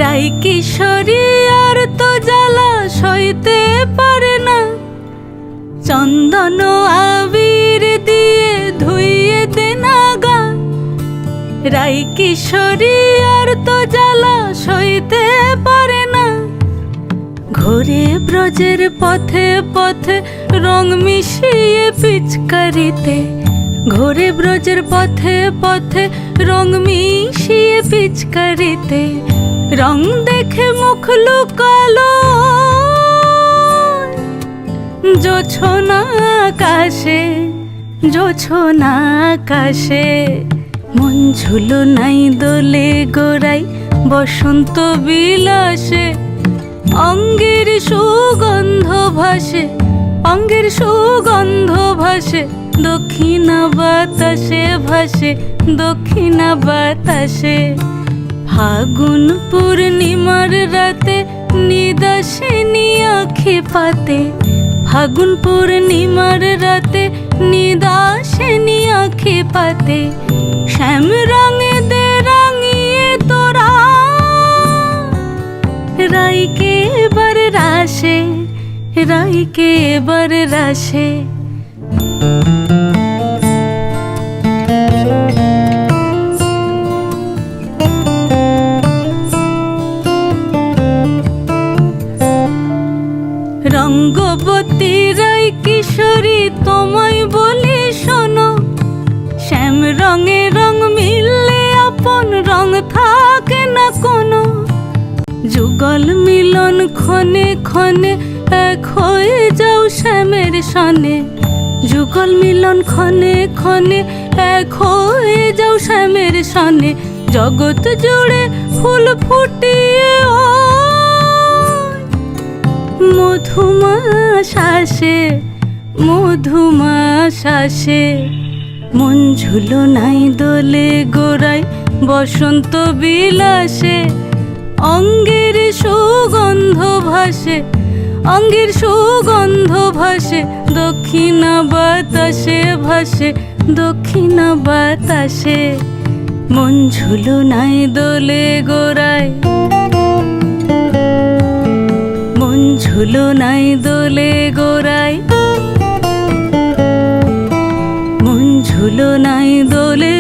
রাই কিশোরী আর তো জ্বালা সইতে পারে না, চন্দন আবির দিয়ে ধুইয়ে দে না গা। রাই কিশোরী আর তো জ্বালা সইতে পারে না, ঘোরে ব্রজের পথে পথে রং মিশিয়ে পিচকারিতে, ঘোরে ব্রজের পথে পথে রং মিশিয়ে পিচকারিতে, রং দেখে মুখ লুকালো জোছনা আকাশে, জোছনা আকাশে। মন ঝুলো নাই দোলে গোড়াই বসন্ত বিলাসে, অঙ্গের সুগন্ধ ভাসে, অঙ্গের সুগন্ধ ভাসে, দক্ষিণা বাতাসে ভাসে, দক্ষিণা বাতাসে। ফাগুন পূর্ণিমার রাতে নিদাসিনী আঁখি পাতে, ফাগুন পূর্ণিমার রাতে নিদাসিনী আঁখি পাতে, শ্যাম রঙে দে রাঙিয়ে তোরা রাইকে এবার রাশে, রাইকে এবার রাশে। রঙ্গবতী রাই কিশোরী তোমায় বলি শোনো, শ্যাম রঙে রং মিললে আপন রং থাকে না কোনো, যুগল মিলন ক্ষণে ক্ষণে এক হয়ে যাও শ্যামের সনে, যুগল মিলন ক্ষণে ক্ষণে এক হয়ে যাও শ্যামের সনে। জগৎ জুড়ে ফুল ফুটিয়ে ও মধুমাশাসে, মধুমাশাসে। মন ঝুলো নাই দোলে গোড়াই বসন্ত বিলাসে, অঙ্গের সুগন্ধ ভাসে, অঙ্গের সুগন্ধ ভাসে, দক্ষিণা বাতাসে ভাসে, দক্ষিণা বাতাসে। মন ঝুলো নাই দোলে গোড়াই, মন ঝুলো নাই দোলে গোড়াই, মন ঝুলো নাই দোলে